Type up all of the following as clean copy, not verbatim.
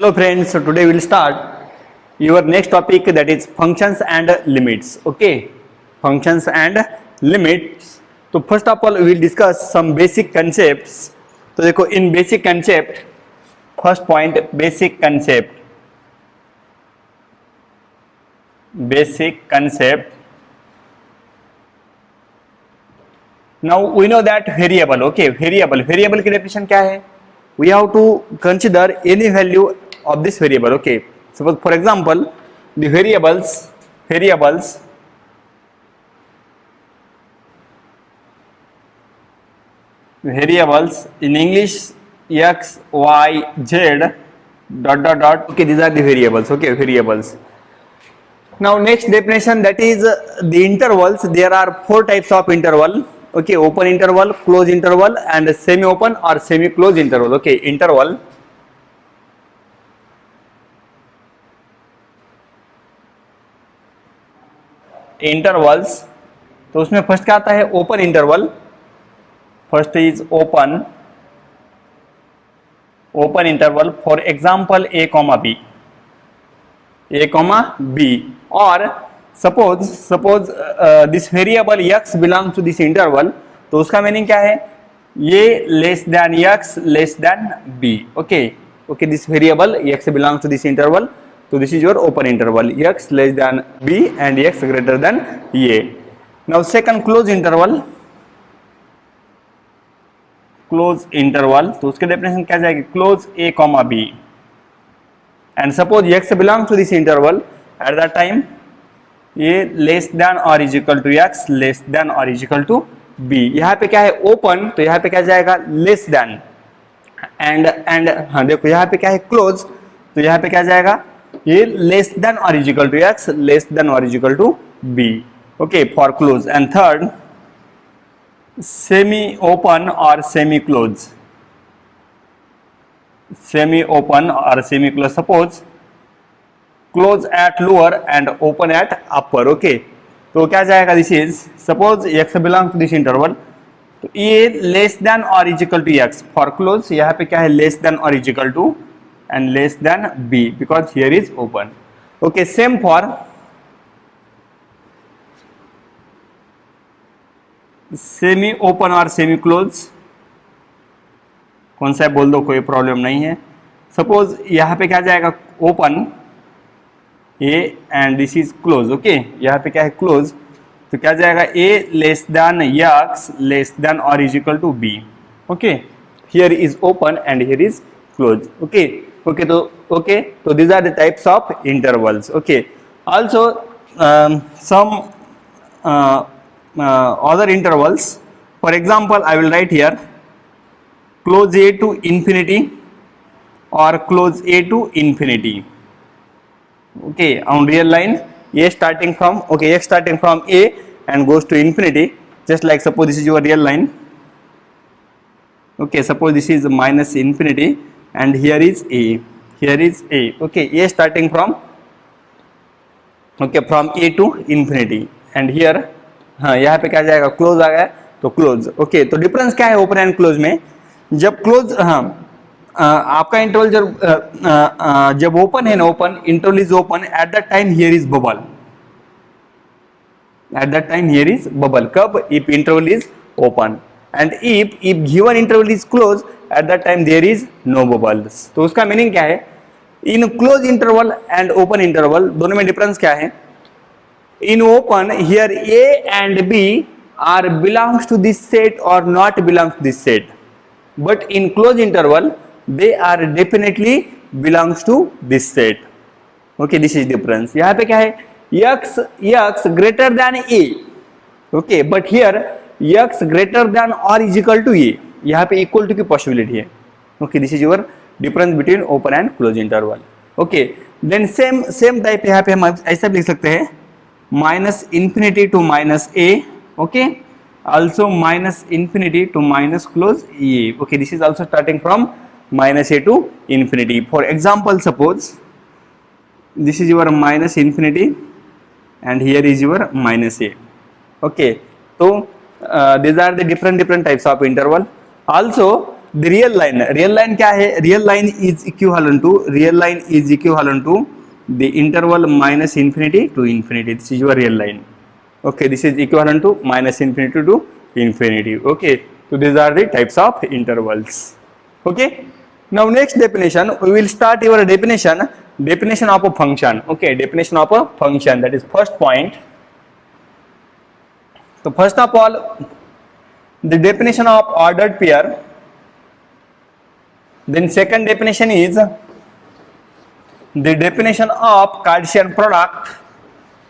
Hello friends, so today we will start your next topic, that is functions and limits. Okay, functions and limits. तो first of all we will discuss some basic concepts. तो देखो in basic concept, first point basic concept. Now we know that variable. Okay, variable की definition क्या है? We have to consider any value of this variable. Okay, suppose for example the variables in English x, y, z dot dot dot. Okay, these are the variables. Okay, variables. Now next definition, that is the intervals. There are four types of interval. Okay, open interval, close interval and semi open or semi closed interval. Okay, interval. Intervals, तो उसमें first क्या आता है? Open interval. First is open interval. For example a, b. और suppose this variable x belongs to this interval, तो उसका meaning क्या है? ये less than x less than b. Okay, this variable x belongs to this interval, so this is your open interval, x less than b and x greater than a. Now second close interval, तो उसके definition क्या जाएगी? Close a, b. and suppose x belongs to this interval, at that time a less than or is equal to x less than or is equal to b. यहाँ पे क्या है? Open, तो यहाँ पे क्या जाएगा? Less than. एंड हाँ देखो यहाँ पे क्या है? क्लोज, तो यहाँ पे क्या जाएगा? ये less than or is equal to x less than or is equal to b. Okay, for close. And third semi open or semi close. Suppose close at lower end open at upper. Okay, तो क्या जाएगा? This is suppose x belong to this interval, तो ये less than or is equal to x. For close यहाँ पे क्या है? Less than or is equal to and less than b, because here is open. Okay, same for semi open or semi close. कौन सा है बोल दो, कोई प्रॉब्लम नहीं है. सपोज यहाँ पे क्या जाएगा? Open a and this is close. Okay, यहाँ पे क्या है? क्लोज, तो क्या जाएगा? a less than x less than or is equal to b. Okay, here is open and here is close. Okay, so these are the types of intervals. Okay, also some other intervals. For example, I will write here close a to infinity or close a to infinity. Okay, on real line x starting from a and goes to infinity, just like suppose this is your real line. Okay, suppose this is minus infinity and here is a. Okay, a starting from a to infinity and here यहाँ पे क्या जाएगा? Close आ गया, तो close. Okay, तो difference क्या है open and close में? जब क्लोज आपका इंटरवल जब ओपन है ना, open interval is open, at that time here is bubble. कब? If interval is open. and if given interval is closed, at that time there is no bubbles. तो उसका meaning क्या है? In close interval and open interval दोनों में difference क्या है? In open here a and b are belongs to this set or not belongs to this set, but in closed interval they are definitely belongs to this set. Okay, this is difference. यहाँ पे क्या है? x greater than a. Okay, but here x greater than or is equal to a. यहाँ पे equal to की possibility है. Okay, this is your difference between open and close interval. Okay, then same type यहाँ पे हम ऐसा लिख सकते हैं, minus infinity to minus a. Okay, also minus infinity to minus close a. Okay, this is also starting from minus a to infinity. For example, suppose this is your minus infinity and here is your minus a. Okay, so these are the different types of interval. Also the real line क्या है, real line is equivalent to the interval minus infinity to infinity. This is your real line. Okay, this is equivalent to minus infinity to infinity. Okay, so these are the types of intervals. Okay, now next definition, we will start your definition of a function. Okay, definition of a function, that is first point. So first of all, the definition of ordered pair. Then second definition is the definition of Cartesian product.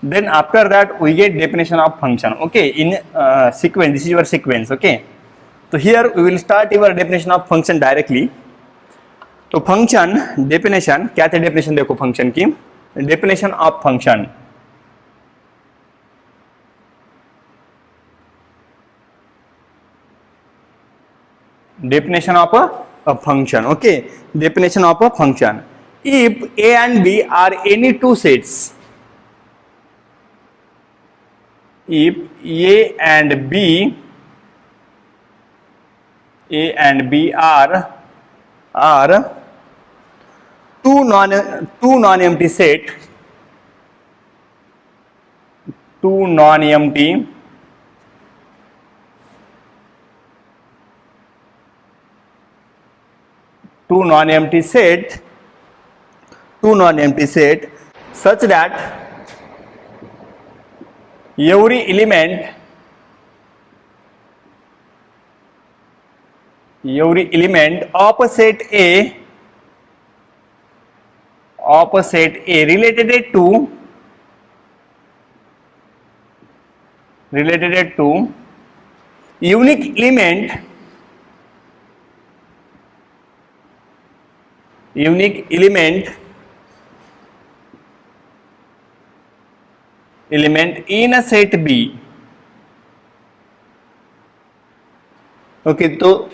Then after that we get definition of function. Okay, in sequence, this is your sequence. Okay, so here we will start your definition of function directly. तो function definition क्या थे, definition देखो function की, definition of function, definition of a function. Okay, definition of a function. If a and b are any two sets, if a and b are two non-empty set, two non-empty set such that every element of set A related to unique element in a set B. Okay, तो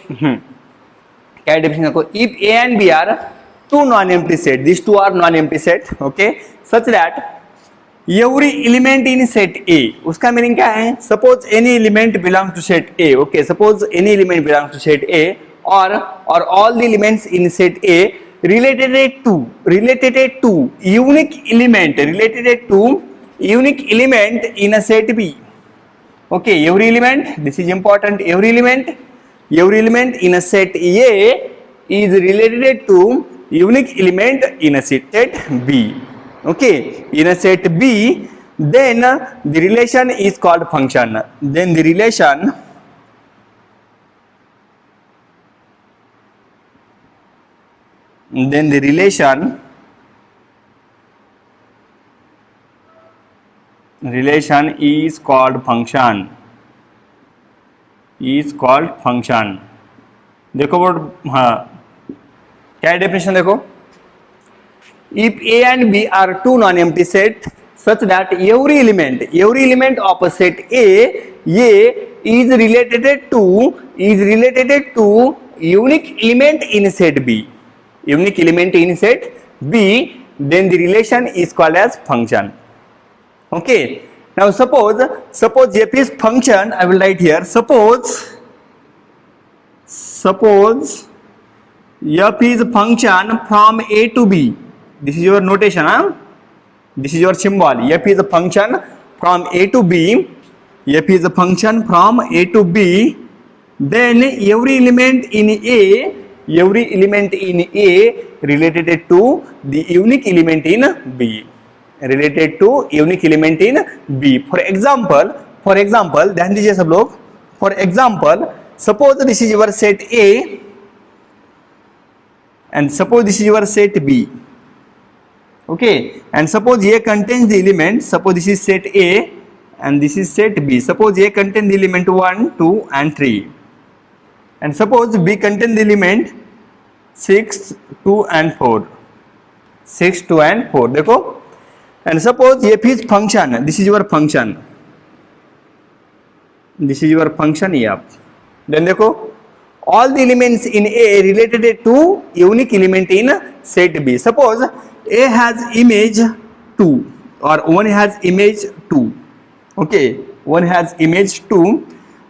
क्या definition को, if A and B are two non-empty set, these two are non-empty set. Okay, such that every element in set A, उसका meaning क्या है, suppose any element belongs to set A. Okay, suppose any element belongs to set A, or all the elements in set A related to unique element in a set B. Okay, every element, this is important, every element in a set A is related to unique element in a set B. Okay, in a set B, then the relation is called function. Then the relation is called function. देखो वो, हाँ क्या है definition देखो, if A and B are two non-empty set such that every element of a set A is related to unique element in set B, then the relation is called as function. Okay, now suppose f is function, I will write here, suppose f is function from A to B. This is your notation, this is your symbol. F is a function from A to B. Then every element in A related to the unique element in B. For example, ध्यान दीजिए सब लोग. For example, suppose this is your set A and suppose this is your set B. Okay, and suppose A contains the element, suppose this is set A and this is set B. Suppose A contains the element 1, 2 and 3, and suppose B contains the element 6, 2 and 4. देखो, and suppose F is function, this is your function F. Then देखो, all the elements in A related to unique element in set B. Suppose A has image 2 or 1 has image 2. Okay, 1 has image 2.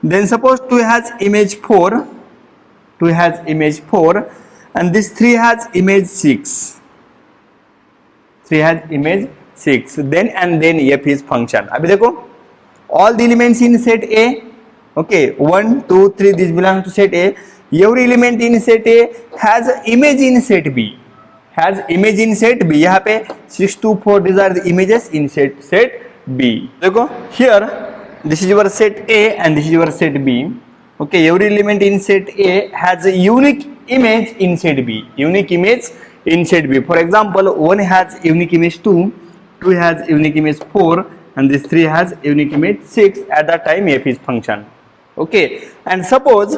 Then suppose 2 has image 4. 2 has image 4, and this 3 has image 6. 3 has image 6. Then and then f is function. अभी देखो, all the elements in set A, okay, 1, 2, 3, this belongs to set A. Every element in set A has image in set B. Has image in set B. यहाँ पे 6, 2, 4, these are the images in set B. देखो, here this is your set A and this is your set B. Okay, every element in set A has a unique image in set B. Unique image in set B. For example, 1 has unique image 2, 2 has unique image 4, and this 3 has unique image 6. At that time f is function. Okay, and suppose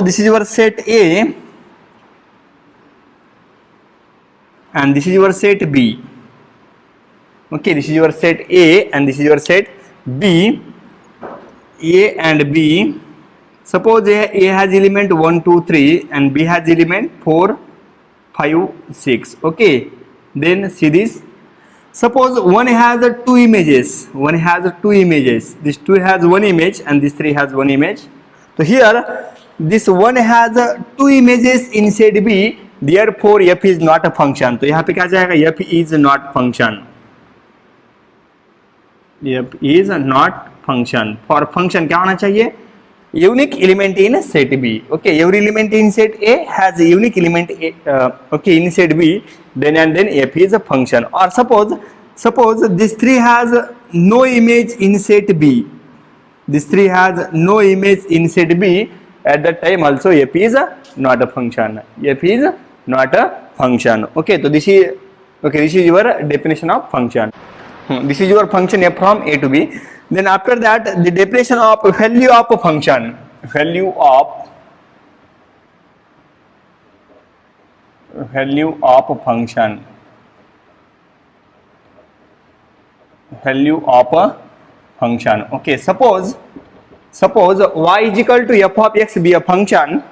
this is your set A and this is your set B. Okay, this is your set A and this is your set B. A and B. Suppose A has element 1, 2, 3 and B has element 4, 5, 6. Okay, then see this. Suppose one has two images. One has two images. This 2 has one image and this 3 has one image. So here this one has two images in set B. Therefore f is not a function. तो यहाँ पे क्या जाएगा? f is not function. f is not function. For function क्या होना चाहिए? Unique element in set B. Okay, every element in set A has a unique element okay, in set B. Then and then f is a function. Or suppose this 3 has no image in set B. This 3 has no image in set B. At that time also f is not a function. f is not a function. Okay, so this is your definition of function. This is your function f from A to B. Then after that, the definition of value of a function. Value of a function. Value of a function. Okay, suppose y is equal to f of x be a function.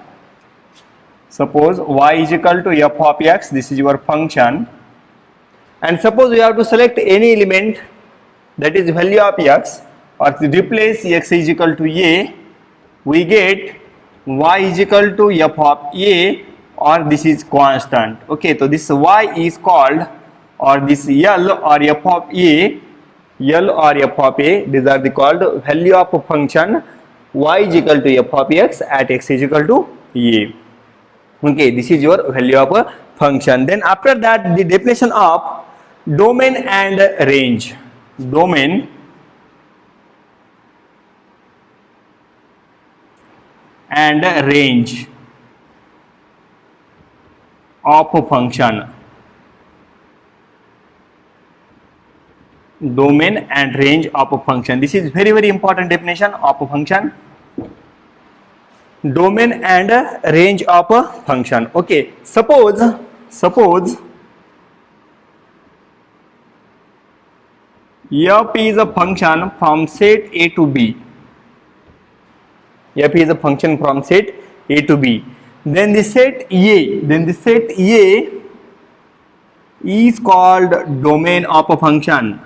Suppose y is equal to f of x. This is your function. And suppose we have to select any element that is value of x, or to replace x is equal to a, we get y is equal to f of a, or this is constant. Okay, so this y is called, or this L or f of a, L or f of a, these are the called value of a function y is equal to f of x at x is equal to a. Okay, this is your value of a function. Then after that, the definition of domain and range. Domain and range of a function. Domain and range of a function. This is very, very important definition of a function. Domain and range of a function. Okay, suppose f is a function from set A to B. F is a function from set A to B. Then the set A is called domain of a function.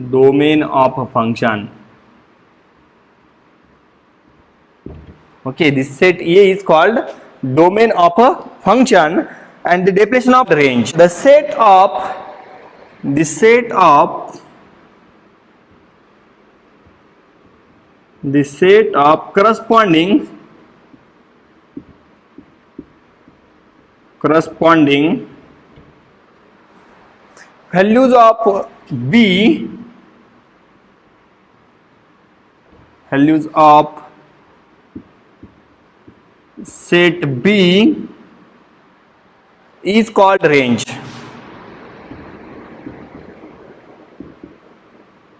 Domain of a function. Okay, this set A is called domain of a function. And the definition of range. The set of corresponding values of B, values of set B is called range.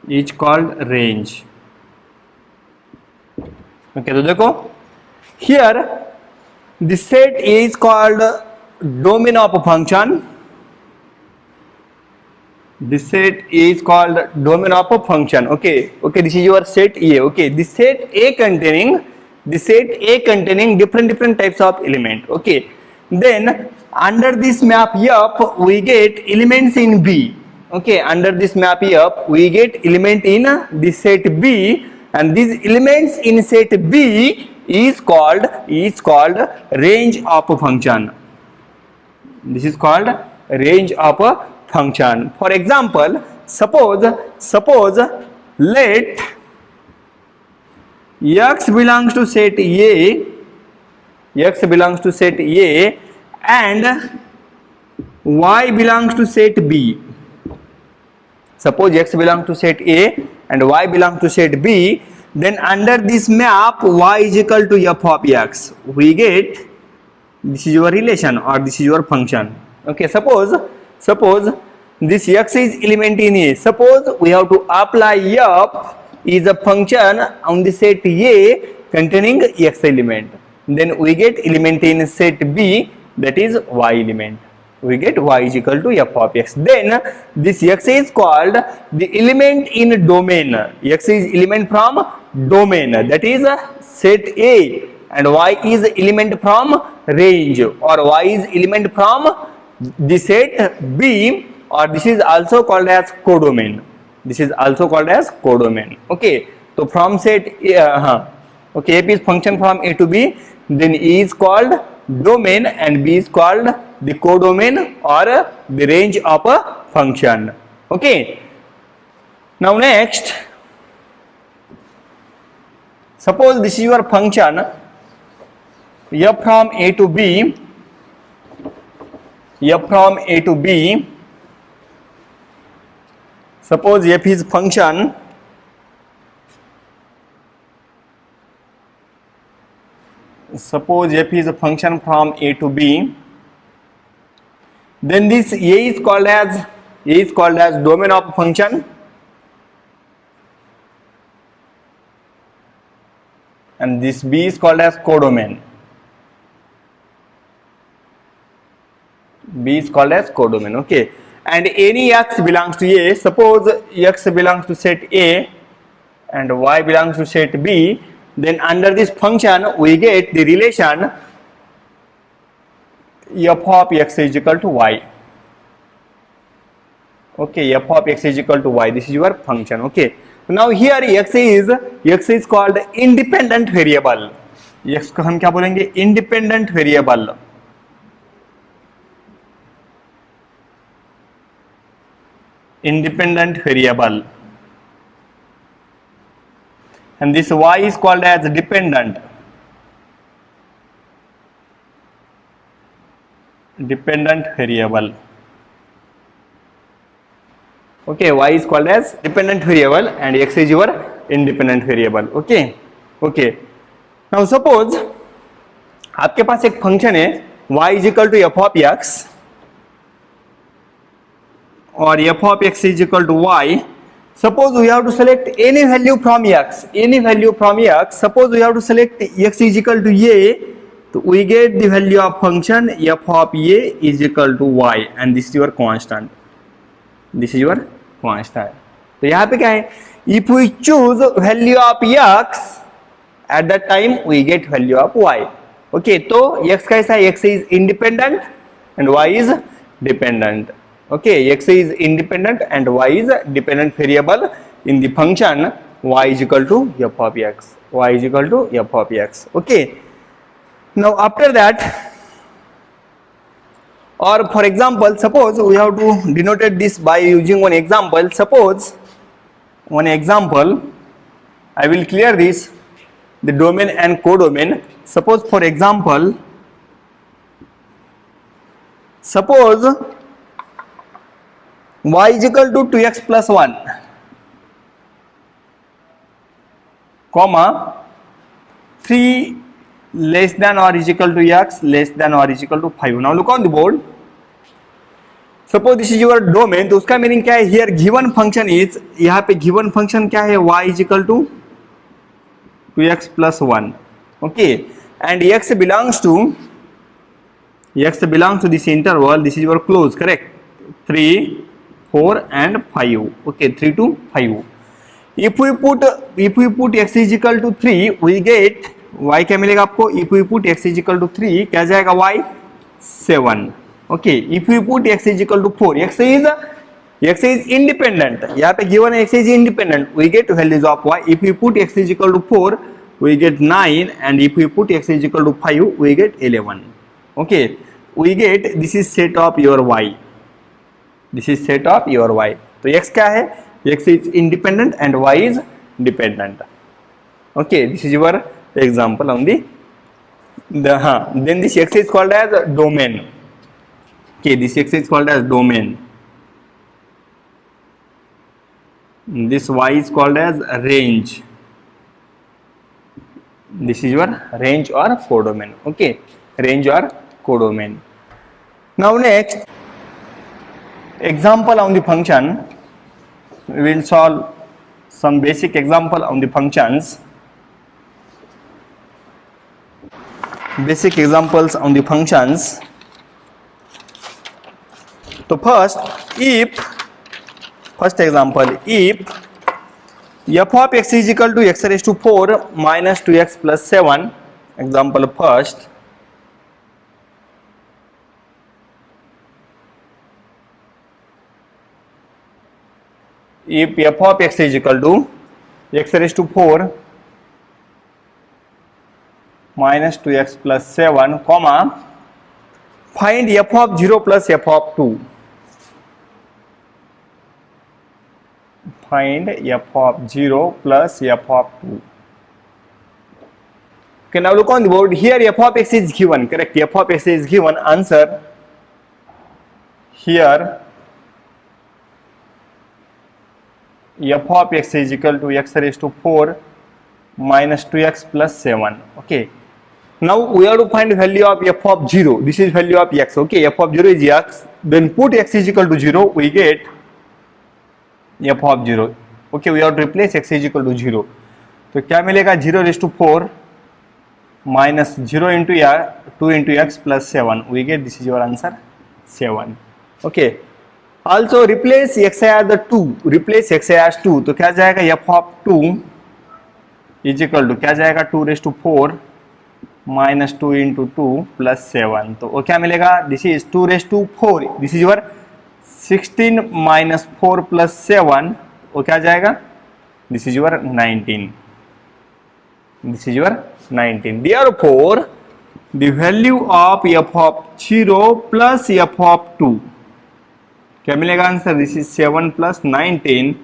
Is called range. Okay, so देखो, here the set A is called domain of a function. The set A is called domain of a function. Okay, this is your set A. Okay, the set A containing different types of element. Okay, then under this map F we get elements in B. Okay, under this map F we get element in the set B, and these elements in set B is called range of a function. This is called range of a function. For example, suppose let x belongs to set A and y belongs to set B. Suppose x belongs to set A and y belongs to set B, then under this map y is equal to f of x. We get, this is your relation or this is your function. Okay, suppose this x is element in A. Suppose we have to apply f is a function on the set A containing x element. Then we get element in set B, that is y element. We get y is equal to f of x. Then this x is called the element in domain. X is element from domain, that is set A, and y is element from range, or y is element from the set B, or this is also called as codomain. This is also called as codomain. Okay, so from set okay, f is function from A to B, then E is called domain and B is called the codomain or the range of a function. Okay, now next, suppose this is your function f from A to B, suppose f is function a function from A to B, then this A is called as domain of function, and this B is called as codomain. Okay, and any x belongs to A. Suppose x belongs to set A and y belongs to set B, then under this function we get the relation f of x is equal to y. Okay, f of x is equal to y. This is your function. Okay, now here x is called independent variable. x को हम क्या बोलेंगे? Independent variable. And this y is called as dependent variable. Okay, y is called as dependent variable and x is your independent variable. Okay, now suppose आपके पास एक function है y is equal to f of x or f of x is equal to y. Suppose we have to select any value from x. Suppose we have to select x is equal to a, so we get the value of function f of a is equal to y, and this is your constant. तो यहाँ पे क्या है? If we choose value of x, at that time we get value of y. Okay, तो x कैसा है? x is independent and y is dependent. Okay, x is independent and y is dependent variable in the function y is equal to f of x. Okay, now after that, or for example, suppose we have to denote this by using one example. I will clear this, the domain and codomain. Suppose for example, y is equal to 2x plus 1, comma 3 less than or is equal to x less than or is equal to 5. Now look on the board. Suppose this is your domain, तो उसका meaning क्या है? Here given function is, यहाँ पे given function क्या है? y is equal to 2x plus 1. Okay, and x belongs to this interval. This is your close, correct? 3, 4 and 5. Okay, 3 to 5. If we put x is equal to 3, we get y क्या मिलेगा आपको? If we put x is equal to 3, क्या जाएगा y? 7. Okay, if we put x is equal to 4, x is x is independent, यहाँ पे given x is independent, we get values of y. If we put x is equal to 4, we get 9, and if we put x is equal to 5, we get 11. Okay, we get, this is set of your y. This is set of your y. तो x क्या है? x is independent and y is dependent. Okay, this is your example on the then this x is called as domain. Okay, this x is called as domain. This y is called as range. This is your range or codomain. Okay, range or codomain. Now next example on the function, we will solve some basic example on the functions. Basic examples on the functions. So first, first example, if f of x is equal to x raised to 4 minus 2x plus 7, example first. If f of x is equal to x raised to 4 minus 2x plus 7, comma, find f of 0 plus f of 2. Find f of 0 plus f of 2. Okay, now look on the board. Here f of x is given, correct? F of x is given. Answer here f of x is equal to x raised to 4 minus 2x plus 7. Okay. Now we have to find value of f of 0. This is value of x. Okay, f of 0 is x. Then put x is equal to 0. We get f of 0. Okay, we have to replace x is equal to 0. तो क्या मिलेगा? 0 raised to 4 minus 0 into 2 into x plus 7. We get, this is your answer, 7. Okay. Also replace x as the 2. Replace x as 2. तो क्या जाएगा? f of 2 is equal to क्या जाएगा? 2 raised to 4 minus 2 into 2 plus 7. तो वो क्या मिलेगा? This is 2 raised to 4. This is your 16 minus 4 plus 7. वो क्या जाएगा? This is your 19. This is your 19. Therefore, the value of f of 0 plus f of 2. क्या मिलेगा answer? This is 7 plus 19.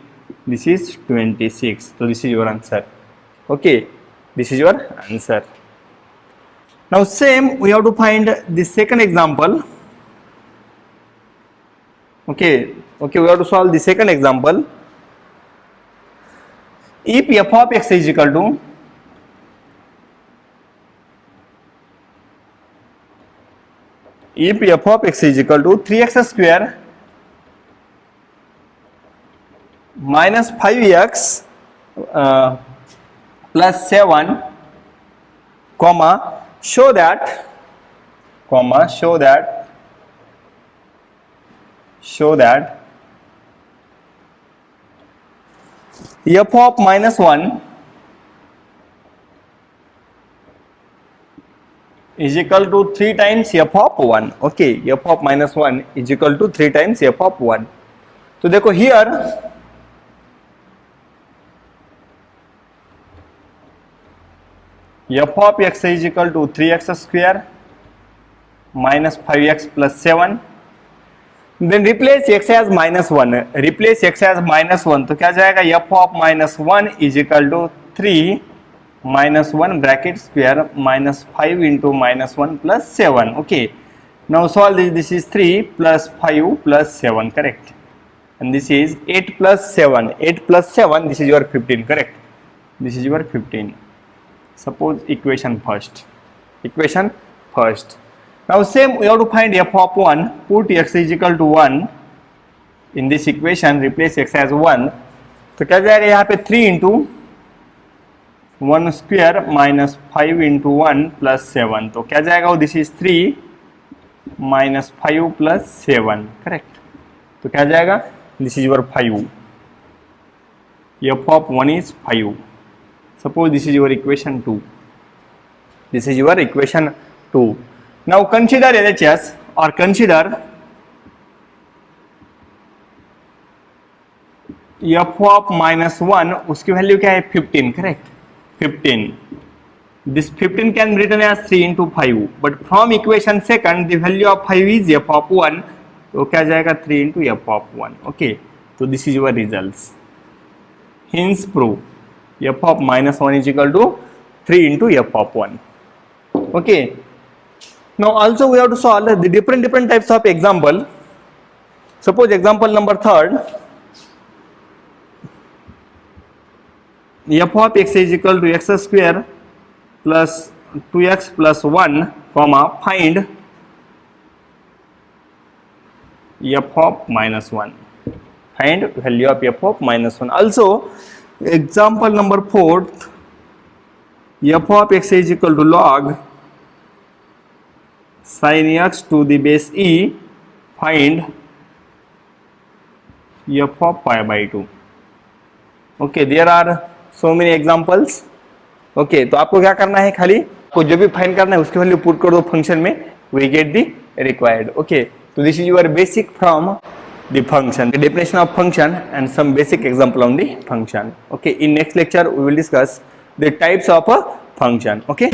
This is 26. So this is your answer. Okay, this is your answer. Now same, we have to find the second example. Okay, we have to solve the second example. If f of x is equal to if f of x is equal to 3x square minus 5x plus 7, comma, show that f of minus 1 is equal to 3 times f of 1. Okay, f of minus 1 is equal to 3 times f of 1. So देखो here f of x is equal to 3x square minus 5x plus 7. Then replace x as minus 1. Replace x as minus 1. तो क्या जाएगा? f of minus 1 is equal to 3 minus 1 bracket square minus 5 into minus 1 plus 7. Okay. Now solve this. This is 3 plus 5 plus 7. Correct. And this is 8 plus 7. 8 plus 7. This is your 15. Correct. This is your 15. Suppose equation first. Now same, we have to find f of 1. Put x is equal to 1 in this equation. Replace x as 1. तो क्या जाएगा यहाँ पे? 3 into 1 square minus 5 into 1 plus 7. तो क्या जाएगा? This is 3 minus 5 plus 7. Correct. तो क्या जाएगा? This is your 5. f of 1 is 5. Suppose this is your equation 2. This is your equation 2. Now consider LHS or consider F of -1 उसकी value क्या है 15, correct 15. This 15 can be written as 3 into 5, but from equation second the value of 5 is f of 1, तो क्या जाएगा 3 into f of 1. Okay, so this is your results. Hence prove f of -1 is equal to 3 into f of 1. Okay, now also we have to solve the different types of example. Suppose example number 3rd, f of x is equal to x square plus 2x plus 1, comma, find f of -1. Find value of f of -1. Also, example number 4th, f of x is equal to log sin x to the base e, find f of pi by 2. Okay, there are so many examples. Okay तो आपको क्या करना है, खाली को जो भी find करना है उसकी वैल्यू पुट कर दो फंक्शन में, we get the required. Okay, तो this is your basic from the function, the definition of function and some basic example on the function. Okay, in next lecture we will discuss the types of a function. Okay.